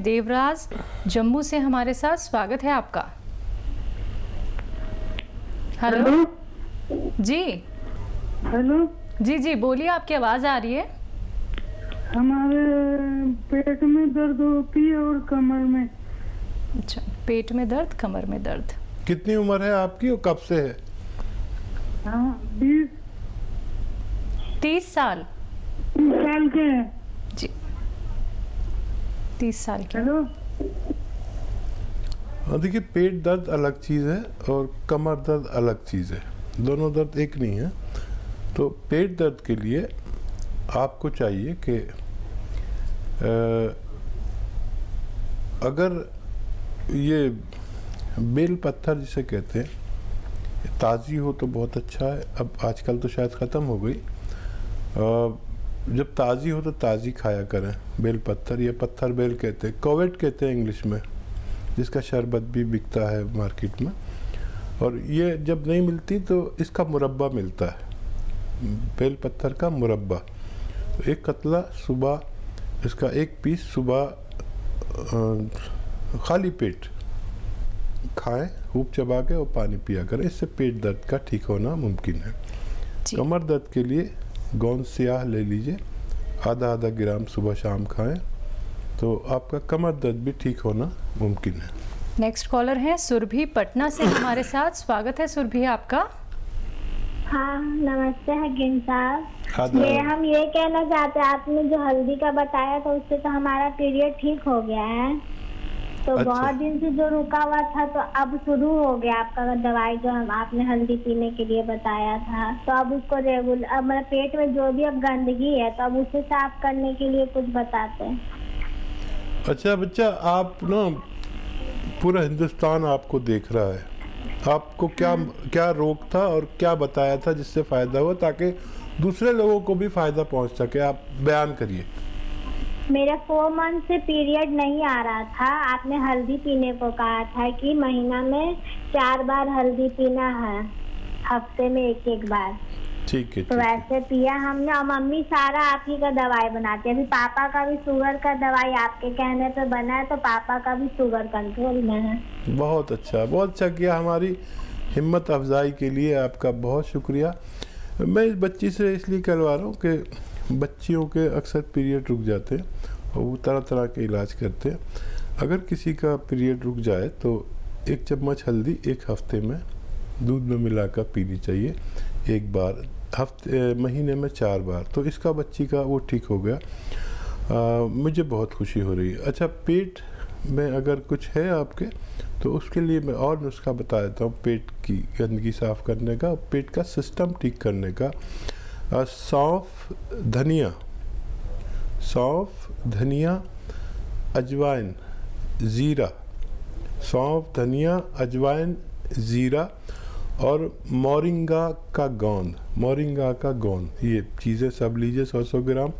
देवराज जम्मू से हमारे साथ। स्वागत है आपका। हेलो जी। हेलो जी जी बोलिए, आपकी आवाज आ रही है। हमारे पेट में दर्द होती है और कमर में। अच्छा, पेट में दर्द, कमर में दर्द। कितनी उम्र है आपकी और कब से है? हाँ 30 साल। 30 साल के हैं। जी 30 साल के। हेलो हाँ देखिए, पेट दर्द अलग चीज़ है और कमर दर्द अलग चीज़ है, दोनों दर्द एक नहीं है। तो पेट दर्द के लिए आपको चाहिए कि अगर ये बेल पत्थर जिसे कहते हैं ताज़ी हो तो बहुत अच्छा है। अब आजकल तो शायद ख़त्म हो गई। जब ताज़ी हो तो ताज़ी खाया करें। बेल पत्थर या पत्थर बेल कहते हैं, कोवेट कहते हैं इंग्लिश में, जिसका शरबत भी बिकता है मार्केट में। और ये जब नहीं मिलती तो इसका मुरब्बा मिलता है, बेल पत्थर का मुरब्बा। तो एक कतला सुबह, इसका एक पीस सुबह खाली पेट खाएं, खूब चबा के और पानी पिया करें। इससे पेट दर्द का ठीक होना मुमकिन है। कमर दर्द के लिए गोंद स्याह ले लीजिए, आधा ग्राम सुबह शाम खाएं तो आपका कमर दर्द भी ठीक होना मुमकिन है। नेक्स्ट कॉलर है सुरभि पटना से हमारे साथ। स्वागत है सुरभि आपका। हाँ नमस्ते हकीम साहब। हम ये कहना चाहते हैं, आपने जो हल्दी का बताया था उससे तो हमारा पीरियड ठीक हो गया है। तो अच्छा। बहुत दिन से जो रुका हुआ था तो अब शुरू हो गया आपका दवाई जो हम आपने हल्दी पीने के लिए बताया था। तो अब उसको रेगुलर, अब मेरे पेट में जो भी अब गंदगी है तो अब उसे साफ करने के लिए कुछ बताते हैं। अच्छा बच्चा, आप ना पूरा हिंदुस्तान आपको देख रहा है। आपको क्या रोग था और क्या बताया था जिससे फ़ायदा हुआ, ताकि दूसरे लोगों को भी फ़ायदा पहुंच सके। आप बयान करिए। मेरा 4 मंथ से पीरियड नहीं आ रहा था। आपने हल्दी पीने को कहा था कि महीना में 4 बार हल्दी पीना है, हफ्ते में एक बार। ठीक है। तो वैसे पिया हमने, और मम्मी सारा आप ही का दवाई बनाती है। अभी पापा का भी शुगर का दवाई आपके कहने पे बना है, तो पापा का भी शुगर कंट्रोल में है। बहुत अच्छा किया। हमारी हिम्मत अफजाई के लिए आपका बहुत शुक्रिया। मैं इस बच्ची से इसलिए करवा रहा हूँ कि बच्चियों के अक्सर पीरियड रुक जाते हैं और वो तरह तरह के इलाज करते हैं। अगर किसी का पीरियड रुक जाए तो 1 चम्मच हल्दी 1 हफ्ते में दूध में मिलाकर पीनी चाहिए, 1 बार महीने में 4 बार। तो इसका बच्ची का वो ठीक हो गया। मुझे बहुत खुशी हो रही है। अच्छा, पेट में अगर कुछ है आपके तो उसके लिए मैं और नुस्खा बता देता हूँ पेट की गंदगी साफ़ करने का, पेट का सिस्टम ठीक करने का। सौंफ, धनिया, अजवाइन, ज़ीरा। सौंफ, धनिया, अजवाइन, ज़ीरा और मोरिंगा का गोंद, ये चीज़ें सब लीजिए। 100 ग्राम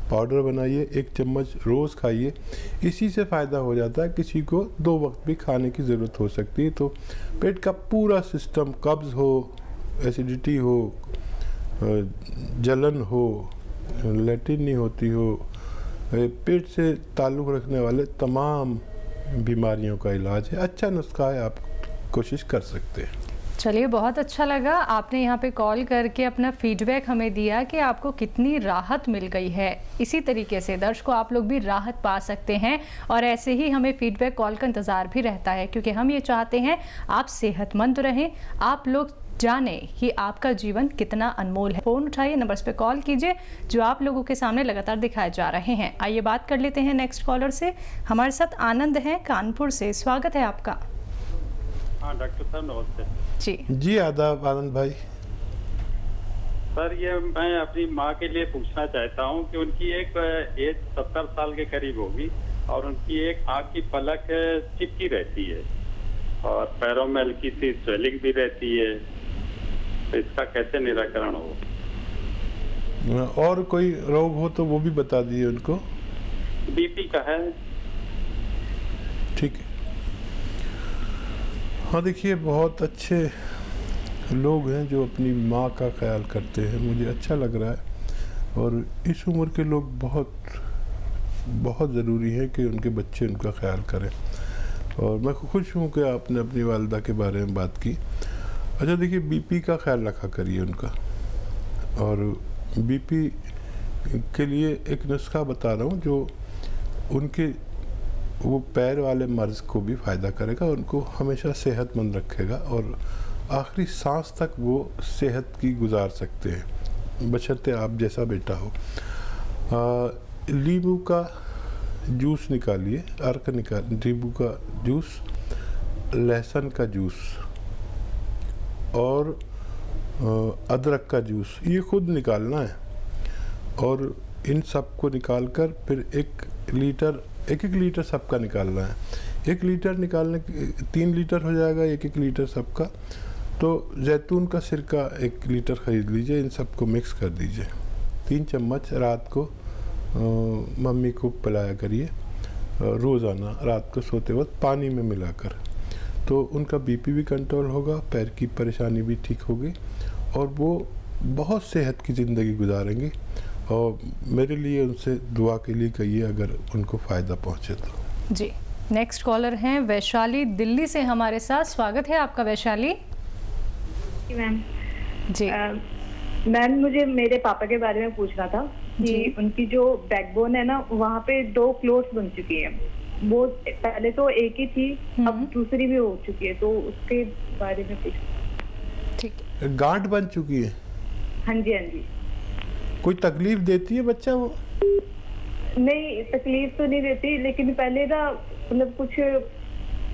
पाउडर बनाइए, 1 चम्मच रोज़ खाइए। इसी से फ़ायदा हो जाता है। किसी को 2 वक्त भी खाने की ज़रूरत हो सकती है। तो पेट का पूरा सिस्टम, कब्ज़ हो, एसिडिटी हो, जलन हो, लैट्रिन नहीं होती हो, पेट से ताल्लुक़ रखने वाले तमाम बीमारियों का इलाज है। अच्छा नुस्खा है, आप कोशिश कर सकते हैं। चलिए, बहुत अच्छा लगा आपने यहाँ पे कॉल करके अपना फीडबैक हमें दिया कि आपको कितनी राहत मिल गई है। इसी तरीके से दर्शकों आप लोग भी राहत पा सकते हैं और ऐसे ही हमें फीडबैक कॉल का इंतज़ार भी रहता है, क्योंकि हम ये चाहते हैं आप सेहतमंद रहें, आप लोग जाने कि आपका जीवन कितना अनमोल है। फ़ोन उठाइए, नंबर्स पे कॉल कीजिए जो आप लोगों के सामने लगातार दिखाए जा रहे हैं। आइए बात कर लेते हैं नेक्स्ट कॉलर से। हमारे साथ आनंद है कानपुर से। स्वागत है आपका। हाँ डॉक्टर साहब नमस्ते। जी आदाब आनंद भाई। सर ये मैं अपनी माँ के लिए पूछना चाहता हूँ कि उनकी एक एज 70 साल के करीब होगी और उनकी एक आँख की पलक चिपकी रहती है और पैरों में हल्की सी स्वेलिंग भी रहती है। तो इसका कैसे निराकरण हो? और कोई रोग हो तो वो भी बता दीजिए उनको। बीपी का है। ठीक है। हाँ देखिए, बहुत अच्छे लोग हैं जो अपनी माँ का ख्याल करते हैं, मुझे अच्छा लग रहा है। और इस उम्र के लोग बहुत बहुत ज़रूरी है कि उनके बच्चे उनका ख्याल करें। और मैं खुश हूँ कि आपने अपनी वालिदा के बारे में बात की। अच्छा देखिए, बीपी का ख्याल रखा करिए उनका, और बीपी के लिए एक नुस्खा बता रहा हूँ जो उनके वो पैर वाले मर्ज़ को भी फ़ायदा करेगा, उनको हमेशा सेहतमंद रखेगा और आखिरी सांस तक वो सेहत की गुजार सकते हैं, बशर्ते आप जैसा बेटा हो। नींबू का जूस निकालिए, अर्क निकाल, नींबू का जूस, लहसुन का जूस और अदरक का जूस, ये खुद निकालना है। और इन सब को निकाल कर फिर एक एक लीटर सबका निकालना है। 1 लीटर निकालने 3 लीटर हो जाएगा, 1 लीटर सबका। तो जैतून का सिरका 1 लीटर ख़रीद लीजिए, इन सबको मिक्स कर दीजिए। 3 चम्मच रात को मम्मी को पिलाया करिए रोज़ाना, रात को सोते वक्त पानी में मिलाकर। तो उनका बीपी भी कंट्रोल होगा, पैर की परेशानी भी ठीक होगी और वो बहुत सेहत की ज़िंदगी गुजारेंगे। और मेरे लिए उनसे दुआ के लिए कहिए अगर उनको फ़ायदा पहुँचे तो। जी, नेक्स्ट कॉलर हैं वैशाली दिल्ली से हमारे साथ। स्वागत है आपका वैशाली। मैम जी मैम, मुझे मेरे पापा के बारे में पूछना था कि उनकी जो बैकबोन है ना, वहाँ पे 2 क्लोट्स बन चुकी है। वो पहले तो एक ही थी, अब दूसरी भी हो चुकी है, तो उसके बारे में पूछना। ठीक है, गांठ बन चुकी है। हाँ जी, हाँ जी। कोई तकलीफ देती है बच्चा वो? नहीं, तकलीफ तो नहीं देती, लेकिन पहले ना मतलब कुछ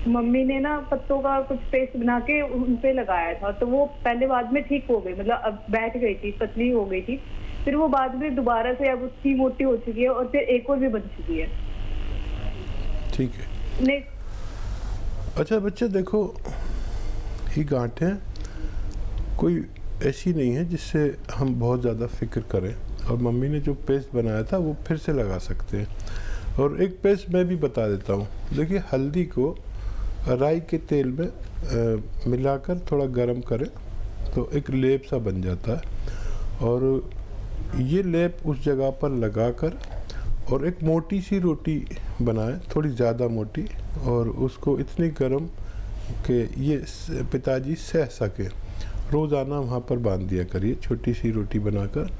मम्मी ने ना पत्तों का कुछ पेस्ट बना के उन पे लगाया था, तो वो पहले बाद में ठीक हो गई, मतलब अब बैठ गई थी, पतली हो गई थी। फिर वो बाद में दोबारा से अब उसकी मोटी हो चुकी है और फिर एक और भी बन चुकी है। ठीक है। नहीं। अच्छा बच्चे देखो, ये गांठें कोई ऐसी नहीं है जिससे हम बहुत ज़्यादा फिक्र करें, और मम्मी ने जो पेस्ट बनाया था वो फिर से लगा सकते हैं। और एक पेस्ट मैं भी बता देता हूँ। देखिए, हल्दी को राई के तेल में मिलाकर थोड़ा गर्म करें तो एक लेप सा बन जाता है, और ये लेप उस जगह पर लगाकर और एक मोटी सी रोटी बनाएं, थोड़ी ज़्यादा मोटी, और उसको इतनी गर्म कि ये पिताजी सह सके, रोज़ाना वहाँ पर बांध दिया करिए, छोटी सी रोटी बनाकर।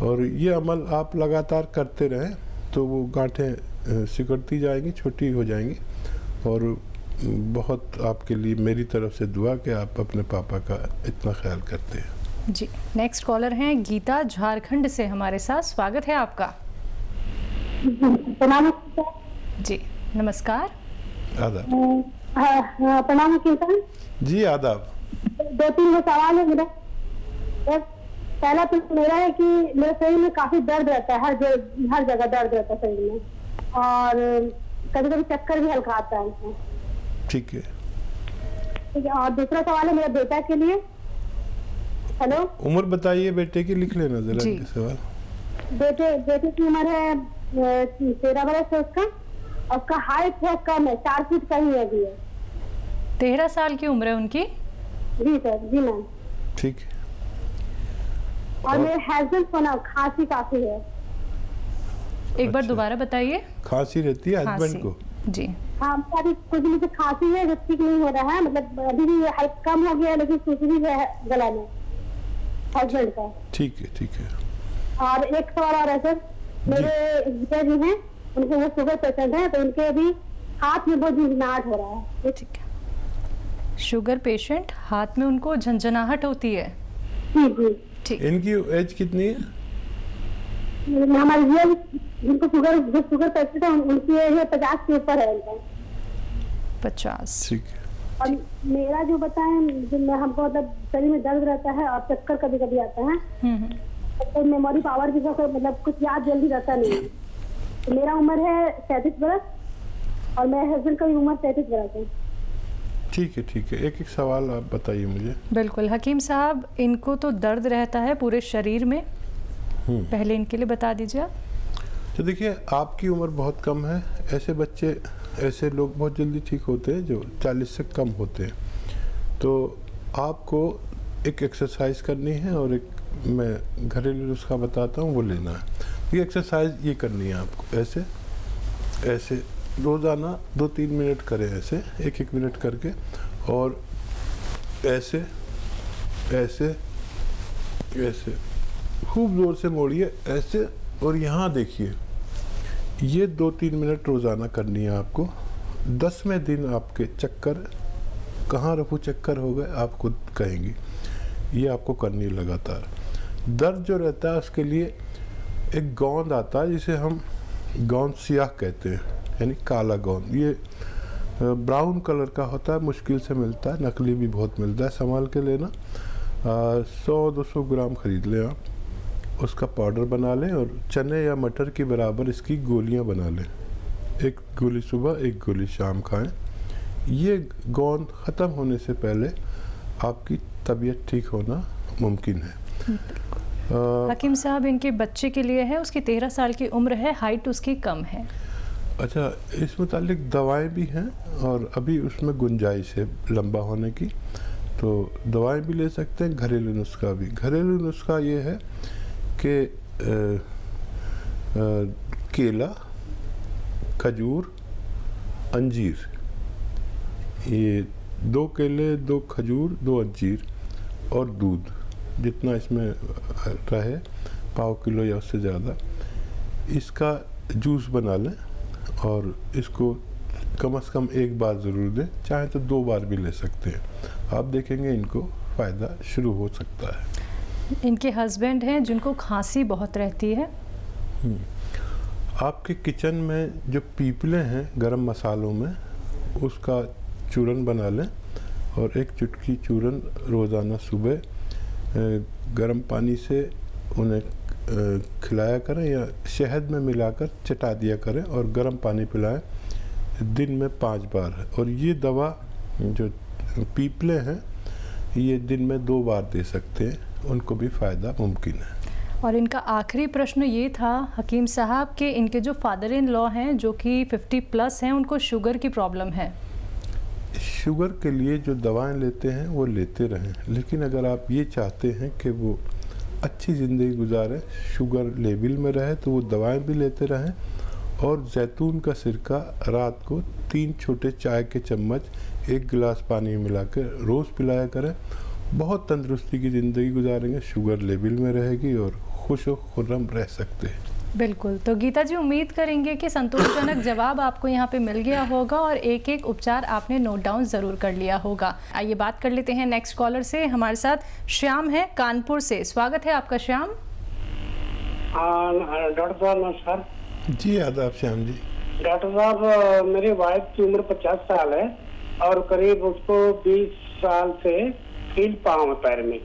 और ये अमल आप लगातार करते रहें तो वो गांठें सिकुड़ती जाएंगी, छोटी हो जाएंगी। और बहुत आपके लिए मेरी तरफ से दुआ कि आप अपने पापा का इतना ख्याल करते हैं। जी, नेक्स्ट कॉलर हैं गीता झारखंड से हमारे साथ। स्वागत है आपका। प्रणाम। जी नमस्कार। आदाब। प्रणाम कीर्तन जी आदाब। 2-3 सवाल है मेरा। पहला तो मेरा है कि मेरे शरीर में काफी दर्द रहता है, हर जगह दर्द रहता है शरीर में, और कभी कभी चक्कर भी हल्का आता है। ठीक है। ठीक है। और दूसरा सवाल है मेरे बेटा के लिए। हेलो, उम्र बताइए बेटे की, लिख लेना जरा सवाल। बेटे की उम्र है 13 बरस है उसका, और उसका हाइट है कम है, 4 फीट का ही है अभी। 13 साल की उम्र है उनकी। जी सर, जी मैम। ठीक है। और मेरे हस्बैंड को ना खांसी काफी है। एक बार दोबारा बताइए। खांसी रहती है हस्बैंड को? जी हाँ, अभी कुछ दिन से खांसी है जो ठीक नहीं हो रहा है, मतलब अभी भी हाइट कम हो गया है, लेकिन सुसरी है गला में हस्बैंड का। ठीक है, ठीक है। और एक सवाल और है सर, मेरे पिता जी हैं, उनको वो शुगर पेशेंट है, तो उनके अभी हाथ में बहुत झंझनाहट हो रहा है। ठीक है। शुगर पेशेंट, हाथ में उनको झंझनाहट होती है। जी जी। ठीक। इनकी एज कितनी है? हमारे जिनको शुगर पेशेंट है उनकी एज 50 के ऊपर है उनका। 50। ठीक है। और मेरा जो बताएं, जो हमको मतलब शरीर में दर्द रहता है और चक्कर कभी कभी आता है, तो मेमोरी पावर भी मतलब कुछ याद जल्दी रहता नहीं है। तो मेरा उम्र है 37 बरस और मेरे हस्बैंड का भी उम्र 33 बरस है। ठीक है, ठीक है। एक एक सवाल आप बताइए मुझे। बिल्कुल हकीम साहब, इनको तो दर्द रहता है पूरे शरीर में, पहले इनके लिए बता दीजिए आप। तो देखिए, आपकी उम्र बहुत कम है, ऐसे बच्चे, ऐसे लोग बहुत जल्दी ठीक होते हैं जो 40 से कम होते हैं। तो आपको एक एक्सरसाइज करनी है और एक मैं घरेलू नुस्खा बताता हूँ वो लेना है। ये एक्सरसाइज ये करनी है आपको, ऐसे ऐसे रोज़ाना 2-3 मिनट करें, ऐसे 1-1 मिनट करके, और ऐसे ऐसे ऐसे खूब ज़ोर से मोड़िए ऐसे, और यहाँ देखिए, ये 2-3 मिनट रोज़ाना करनी है आपको। 10वें दिन आपके चक्कर, कहाँ रफू चक्कर हो गए आप खुद कहेंगी। ये आपको करनी है लगातार। दर्द जो रहता है उसके लिए एक गोंद आता है जिसे हम गोंद सियाह कहते हैं, यानी काला गोंद। ये ब्राउन कलर का होता है, मुश्किल से मिलता है, नकली भी बहुत मिलता है, संभाल के लेना। 100-200 ग्राम खरीद लें आप, उसका पाउडर बना लें और चने या मटर के बराबर इसकी गोलियां बना लें। 1 गोली सुबह, 1 गोली शाम खाएं। ये गोंद ख़त्म होने से पहले आपकी तबीयत ठीक होना मुमकिन है। हकीम साहब, इनके बच्चे के लिए है, उसकी 13 साल की उम्र है, हाइट उसकी कम है। अच्छा, इस मुतालिक दवाएं भी हैं और अभी उसमें गुंजाइश है लंबा होने की, तो दवाएं भी ले सकते हैं। घरेलू नुस्खा भी, घरेलू नुस्खा ये है कि केला, खजूर, अंजीर, ये 2 केले, 2 खजूर, 2 अंजीर और दूध, जितना इसमें रहे, पाव किलो या उससे ज़्यादा, इसका जूस बना लें और इसको कम से कम 1 बार ज़रूर दें, चाहे तो 2 बार भी ले सकते हैं। आप देखेंगे इनको फ़ायदा शुरू हो सकता है। इनके हस्बैंड हैं जिनको खांसी बहुत रहती है। आपके किचन में जो पीपले हैं गरम मसालों में, उसका चूरन बना लें और 1 चुटकी चूरन रोज़ाना सुबह गर्म पानी से उन्हें खिलाया करें या शहद में मिलाकर चटा दिया करें और गर्म पानी पिलाएं, दिन में 5 बार। और ये दवा जो पीपले हैं ये दिन में 2 बार दे सकते हैं, उनको भी फ़ायदा मुमकिन है। और इनका आखिरी प्रश्न ये था हकीम साहब कि इनके जो फादर इन लॉ हैं जो कि 50+ हैं, उनको शुगर की प्रॉब्लम है। शुगर के लिए जो दवाएं लेते हैं वो लेते रहें, लेकिन अगर आप ये चाहते हैं कि वो अच्छी ज़िंदगी गुजारें, शुगर लेवल में रहे, तो वो दवाएं भी लेते रहें। और जैतून का सिरका रात को 3 छोटे चाय के चम्मच 1 गिलास पानी में मिला के रोज़ पिलाया करें। बहुत तंदुरुस्ती की ज़िंदगी गुजारेंगे, शुगर लेवल में रहेगी और खुश व खुर्रम रह सकते हैं। बिल्कुल। तो गीता जी, उम्मीद करेंगे कि संतोषजनक जवाब आपको यहाँ पे मिल गया होगा और एक उपचार आपने नोट डाउन ज़रूर कर लिया होगा। आइए बात कर लेते हैं नेक्स्ट कॉलर से। हमारे साथ श्याम है कानपुर से। स्वागत है आपका श्याम। डॉक्टर साहब नमस्कार। जी आदाब श्याम जी। डॉक्टर साहब, मेरी वाइफ की उम्र 50 साल है और करीब उसको 20 साल से कील पाँव है पैर में,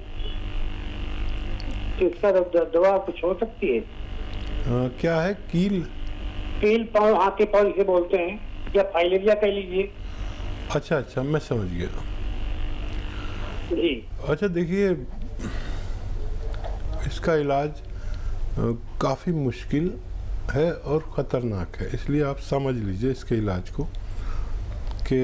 इसका दवा कुछ हो सकती है? क्या है? कील पाँव, हाथ के पाँव जिसे बोलते हैं, या फाइलेरिया कह लीजिए। अच्छा, मैं समझ गया जी। अच्छा, देखिए, इसका इलाज काफ़ी मुश्किल है और ख़तरनाक है, इसलिए आप समझ लीजिए इसके इलाज को कि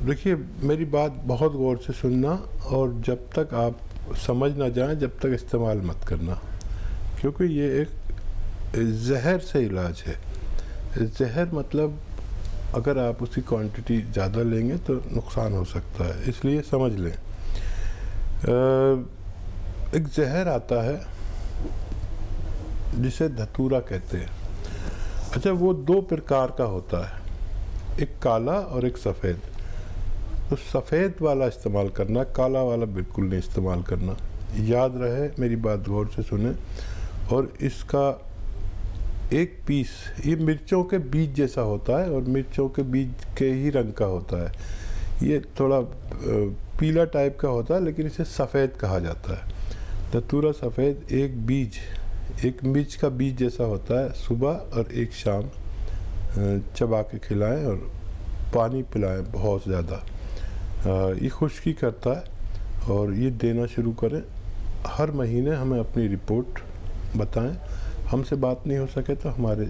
देखिए, मेरी बात बहुत गौर से सुनना, और जब तक आप समझ ना जाएं जब तक इस्तेमाल मत करना, क्योंकि ये एक जहर से इलाज है। जहर मतलब अगर आप उसकी क्वांटिटी ज़्यादा लेंगे तो नुकसान हो सकता है, इसलिए समझ लें। एक जहर आता है जिसे धतूरा कहते हैं। अच्छा, वो 2 प्रकार का होता है, एक काला और एक सफ़ेद। तो सफ़ेद वाला इस्तेमाल करना, काला वाला बिल्कुल नहीं इस्तेमाल करना। याद रहे, मेरी बात गौर से सुने। और इसका 1 पीस ये मिर्चों के बीज जैसा होता है और मिर्चों के बीज के ही रंग का होता है। ये थोड़ा पीला टाइप का होता है, लेकिन इसे सफ़ेद कहा जाता है। धतूरा सफ़ेद, 1 मिर्च का बीज जैसा होता है। सुबह और 1 शाम चबा के खिलाएं और पानी पिलाएं बहुत ज़्यादा। ये खुश्की करता है और ये देना शुरू करें। हर महीने हमें अपनी रिपोर्ट बताएं। हमसे बात नहीं हो सके तो हमारे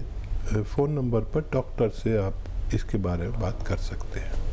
फ़ोन नंबर पर डॉक्टर से आप इसके बारे में बात कर सकते हैं।